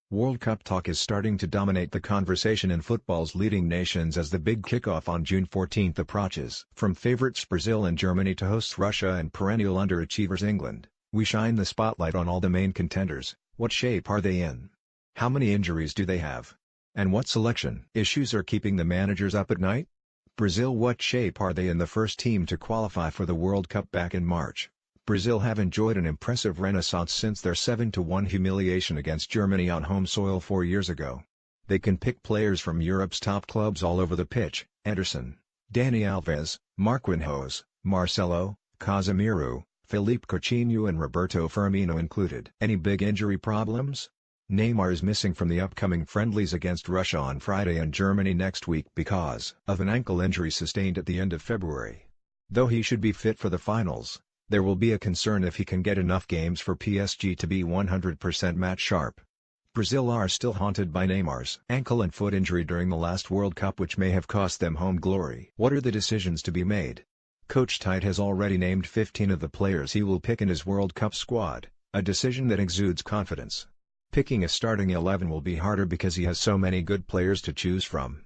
World Cup talk is starting to dominate the conversation in football's leading nations as the big kickoff on June 14 approaches. From favorites Brazil and Germany to hosts Russia and perennial underachievers England, we shine the spotlight on all the main contenders. What shape are they in? How many injuries do they have? And what selection issues are keeping the managers up at night? Brazil: what shape are they in, the first team to qualify for the World Cup back in March? Brazil have enjoyed an impressive renaissance since their 7-1 humiliation against Germany on home soil 4 years ago. They can pick players from Europe's top clubs all over the pitch: Ederson, Dani Alves, Marquinhos, Marcelo, Casemiro, Philippe Coutinho and Roberto Firmino included. Any big injury problems? Neymar is missing from the upcoming friendlies against Russia on Friday and Germany next week because of an ankle injury sustained at the end of February. Though he should be fit for the finals, there will be a concern if he can get enough games for PSG to be 100% match sharp. Brazil are still haunted by Neymar's ankle and foot injury during the last World Cup, which may have cost them home glory. What are the decisions to be made? Coach Tite has already named 15 of the players he will pick in his World Cup squad, a decision that exudes confidence. Picking a starting 11 will be harder because he has so many good players to choose from.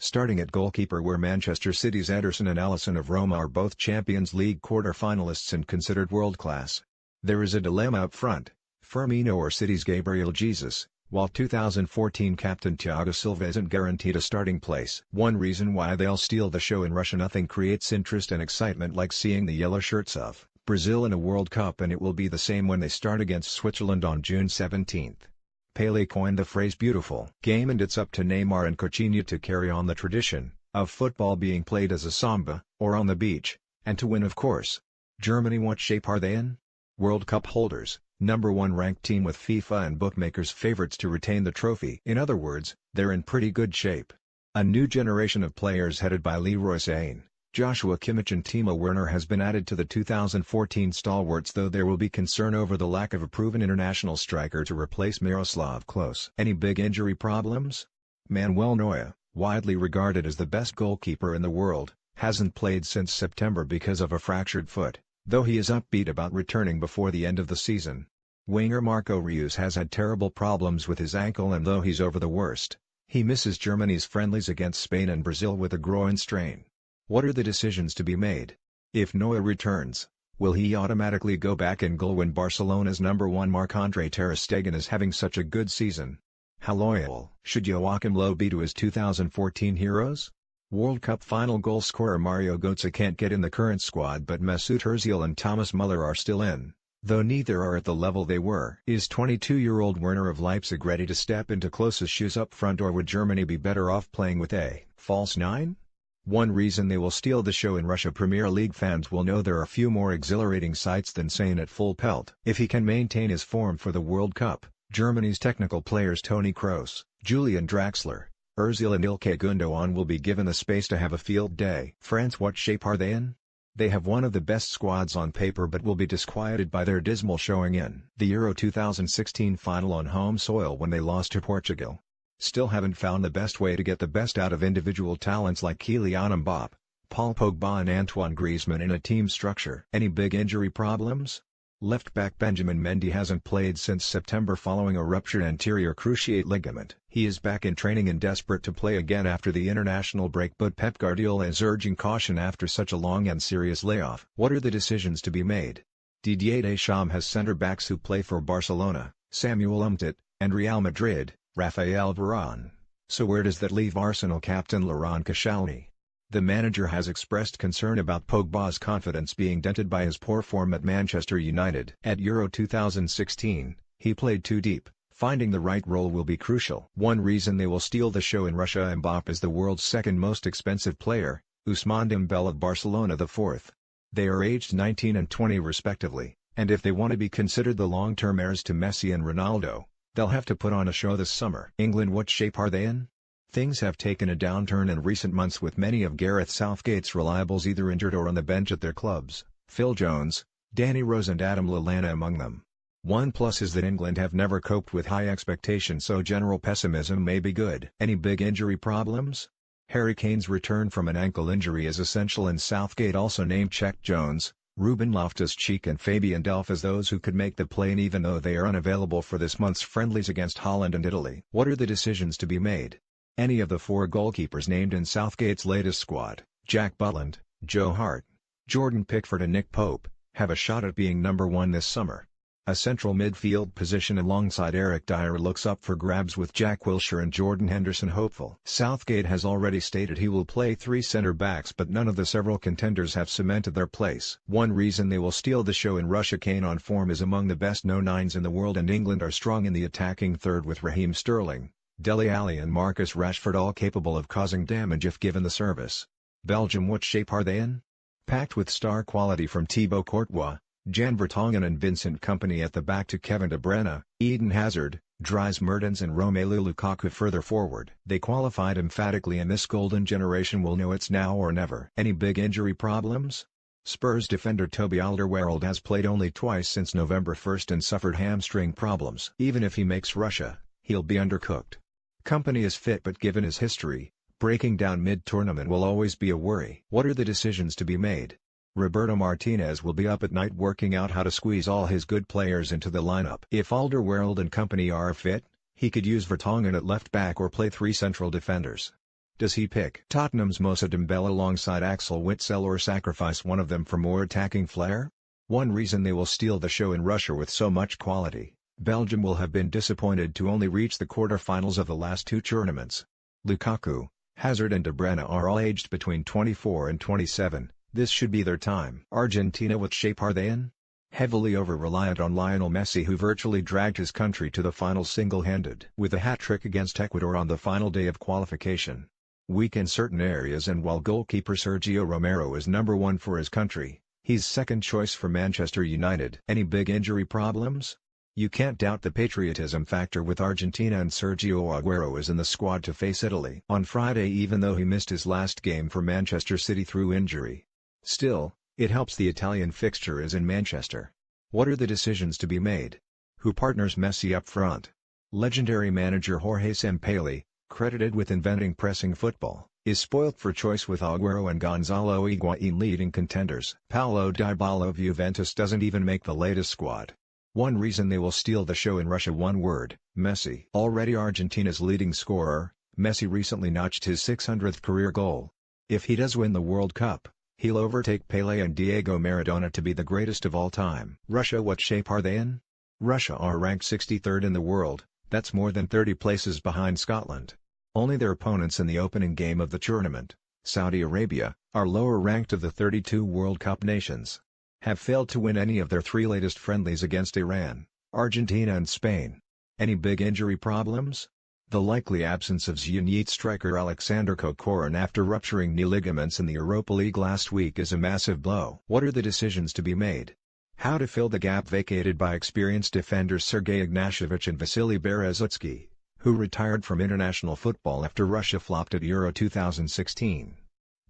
Starting at goalkeeper, where Manchester City's Ederson and Alisson of Roma are both Champions League quarter-finalists and considered world-class. There is a dilemma up front: Firmino or City's Gabriel Jesus, while 2014 captain Thiago Silva isn't guaranteed a starting place. One reason why they'll steal the show in Russia: nothing creates interest and excitement like seeing the yellow shirts of Brazil in a World Cup, and it will be the same when they start against Switzerland on June 17. Pelé coined the phrase "beautiful game," and it's up to Neymar and Coutinho to carry on the tradition of football being played as a samba, or on the beach, and to win, of course. Germany: what shape are they in? World Cup holders, #1 ranked team with FIFA and bookmakers favorites to retain the trophy. In other words, they're in pretty good shape. A new generation of players headed by Leroy Sané, Joshua Kimmich and Timo Werner has been added to the 2014 stalwarts, though there will be concern over the lack of a proven international striker to replace Miroslav Klose. Any big injury problems? Manuel Neuer, widely regarded as the best goalkeeper in the world, hasn't played since September because of a fractured foot, though he is upbeat about returning before the end of the season. Winger Marco Reus has had terrible problems with his ankle, and though he's over the worst, he misses Germany's friendlies against Spain and Brazil with a groin strain. What are the decisions to be made? If Neuer returns, will he automatically go back in goal when Barcelona's #1 Marc-Andre ter Stegen is having such a good season? How loyal should Joachim Low be to his 2014 heroes? World Cup final goal scorer Mario Götze can't get in the current squad, but Mesut Ozil and Thomas Müller are still in, though neither are at the level they were. Is 22-year-old Werner of Leipzig ready to step into Klose's shoes up front, or would Germany be better off playing with a false nine? One reason they will steal the show in Russia: Premier League fans will know there are few more exhilarating sights than Sané at full pelt. If he can maintain his form for the World Cup, Germany's technical players Toni Kroos, Julian Draxler, Özil and Ilkay Gundogan will be given the space to have a field day. France: what shape are they in? They have one of the best squads on paper, but will be disquieted by their dismal showing in the Euro 2016 final on home soil when they lost to Portugal. Still haven't found the best way to get the best out of individual talents like Kylian Mbappé, Paul Pogba and Antoine Griezmann in a team structure. Any big injury problems? Left-back Benjamin Mendy hasn't played since September following a ruptured anterior cruciate ligament. He is back in training and desperate to play again after the international break, but Pep Guardiola is urging caution after such a long and serious layoff. What are the decisions to be made? Didier Deschamps has centre-backs who play for Barcelona, Samuel Umtiti, and Real Madrid, Raphael Varane. So where does that leave Arsenal captain Laurent Koscielny? The manager has expressed concern about Pogba's confidence being dented by his poor form at Manchester United. At Euro 2016, he played too deep. Finding the right role will be crucial. One reason they will steal the show in Russia: Mbappé is the world's second most expensive player, Ousmane Dembele of Barcelona the fourth. They are aged 19 and 20 respectively, and if they want to be considered the long-term heirs to Messi and Ronaldo, they'll have to put on a show this summer. England: what shape are they in? Things have taken a downturn in recent months, with many of Gareth Southgate's reliables either injured or on the bench at their clubs, Phil Jones, Danny Rose and Adam Lallana among them. One plus is that England have never coped with high expectations, so general pessimism may be good. Any big injury problems? Harry Kane's return from an ankle injury is essential, and Southgate also named Czech Jones, Ruben Loftus-Cheek and Fabian Delph as those who could make the play even though they are unavailable for this month's friendlies against Holland and Italy. What are the decisions to be made? Any of the four goalkeepers named in Southgate's latest squad, Jack Butland, Joe Hart, Jordan Pickford and Nick Pope, have a shot at being number one this summer. A central midfield position alongside Eric Dyer looks up for grabs with Jack Wilshere and Jordan Henderson hopeful. Southgate has already stated he will play three centre-backs, but none of the several contenders have cemented their place. One reason they will steal the show in Russia: Kane on form is among the best no-nines in the world, and England are strong in the attacking third with Raheem Sterling, Dele Alli and Marcus Rashford all capable of causing damage if given the service. Belgium: what shape are they in? Packed with star quality from Thibaut Courtois, Jan Vertonghen and Vincent Kompany at the back to Kevin De Bruyne, Eden Hazard, Dries Mertens and Romelu Lukaku further forward. They qualified emphatically, and this golden generation will know it's now or never. Any big injury problems? Spurs defender Toby Alderweireld has played only twice since November 1st and suffered hamstring problems. Even if he makes Russia, he'll be undercooked. Kompany is fit, but given his history, breaking down mid-tournament will always be a worry. What are the decisions to be made? Roberto Martinez will be up at night working out how to squeeze all his good players into the lineup. If Alderweireld and Kompany are fit, he could use Vertonghen at left back or play three central defenders. Does he pick Tottenham's Moussa Dembele alongside Axel Witsel or sacrifice one of them for more attacking flair? One reason they will steal the show in Russia with so much quality: Belgium will have been disappointed to only reach the quarter-finals of the last two tournaments. Lukaku, Hazard and De Bruyne are all aged between 24 and 27. This should be their time. Argentina: what shape are they in? Heavily over-reliant on Lionel Messi, who virtually dragged his country to the final single-handed with a hat-trick against Ecuador on the final day of qualification. Weak in certain areas, and while goalkeeper Sergio Romero is number one for his country, he's second choice for Manchester United. Any big injury problems? You can't doubt the patriotism factor with Argentina, and Sergio Aguero is in the squad to face Italy on Friday, even though he missed his last game for Manchester City through injury. Still, it helps the Italian fixture is in Manchester. What are the decisions to be made? Who partners Messi up front? Legendary manager Jorge Sampaoli, credited with inventing pressing football, is spoilt for choice with Aguero and Gonzalo Higuain leading contenders. Paulo Dybala of Juventus doesn't even make the latest squad. One reason they will steal the show in Russia: one word: Messi. Already Argentina's leading scorer, Messi recently notched his 600th career goal. If he does win the World Cup, he'll overtake Pelé and Diego Maradona to be the greatest of all time. Russia: what shape are they in? Russia are ranked 63rd in the world, that's more than 30 places behind Scotland. Only their opponents in the opening game of the tournament, Saudi Arabia, are lower ranked of the 32 World Cup nations. Have failed to win any of their three latest friendlies against Iran, Argentina and Spain. Any big injury problems? The likely absence of Zenit striker Alexander Kokorin after rupturing knee ligaments in the Europa League last week is a massive blow. What are the decisions to be made? How to fill the gap vacated by experienced defenders Sergei Ignashevich and Vasily Berezutsky, who retired from international football after Russia flopped at Euro 2016.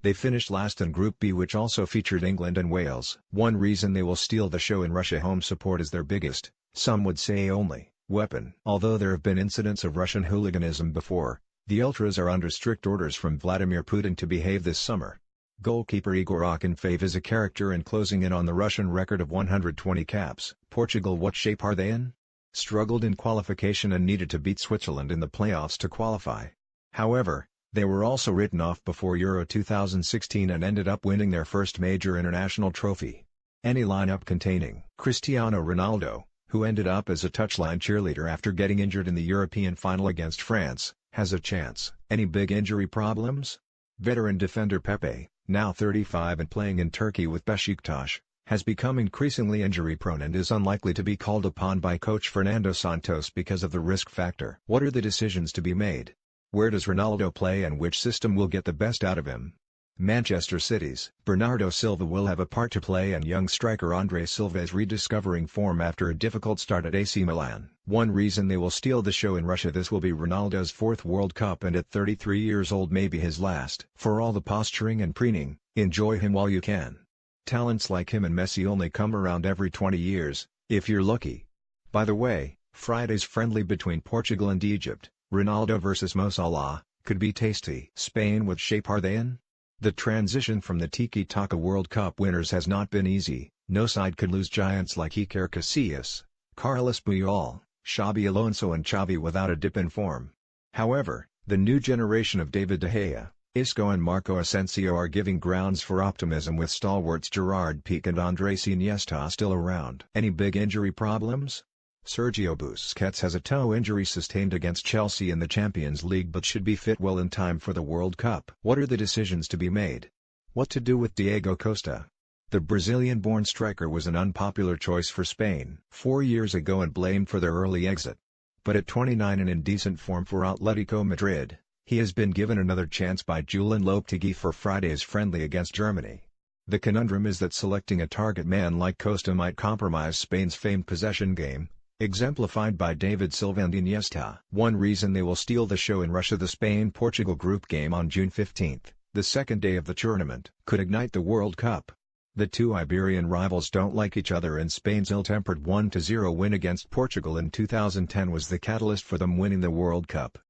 They finished last in Group B, which also featured England and Wales. One reason they will steal the show in Russia: home support is their biggest, some would say only, weapon. Although there have been incidents of Russian hooliganism before, the Ultras are under strict orders from Vladimir Putin to behave this summer. Goalkeeper Igor Akinfeev is a character and closing in on the Russian record of 120 caps. Portugal: what shape are they in? Struggled in qualification and needed to beat Switzerland in the playoffs to qualify. However, they were also written off before Euro 2016 and ended up winning their first major international trophy. Any lineup containing Cristiano Ronaldo, who ended up as a touchline cheerleader after getting injured in the European final against France, has a chance. Any big injury problems? Veteran defender Pepe, now 35 and playing in Turkey with Beşiktaş, has become increasingly injury-prone and is unlikely to be called upon by coach Fernando Santos because of the risk factor. What are the decisions to be made? Where does Ronaldo play and which system will get the best out of him? Manchester City's Bernardo Silva will have a part to play, and young striker Andre Silva is rediscovering form after a difficult start at AC Milan. One reason they will steal the show in Russia: this will be Ronaldo's fourth World Cup, and at 33 years old may be his last. For all the posturing and preening, enjoy him while you can. Talents like him and Messi only come around every 20 years, if you're lucky. By the way, Friday's friendly between Portugal and Egypt, Ronaldo vs Mo Salah, could be tasty. Spain: what shape are they in? The transition from the Tiki-Taka World Cup winners has not been easy, No side could lose giants like Iker Casillas, Carlos Puyol, Xabi Alonso and Xavi without a dip in form. However, the new generation of David De Gea, Isco and Marco Asensio are giving grounds for optimism with stalwarts Gerard Piqué and Andrés Iniesta still around. Any big injury problems? Sergio Busquets has a toe injury sustained against Chelsea in the Champions League but should be fit well in time for the World Cup. What are the decisions to be made? What to do with Diego Costa? The Brazilian-born striker was an unpopular choice for Spain 4 years ago and blamed for their early exit. But at 29 and in decent form for Atletico Madrid, he has been given another chance by Julen Lopetegui for Friday's friendly against Germany. The conundrum is that selecting a target man like Costa might compromise Spain's famed possession game, exemplified by David Silva and Iniesta. One reason they will steal the show in Russia: the Spain-Portugal group game on June 15, the second day of the tournament, could ignite the World Cup. The two Iberian rivals don't like each other and Spain's ill-tempered 1-0 win against Portugal in 2010 was the catalyst for them winning the World Cup.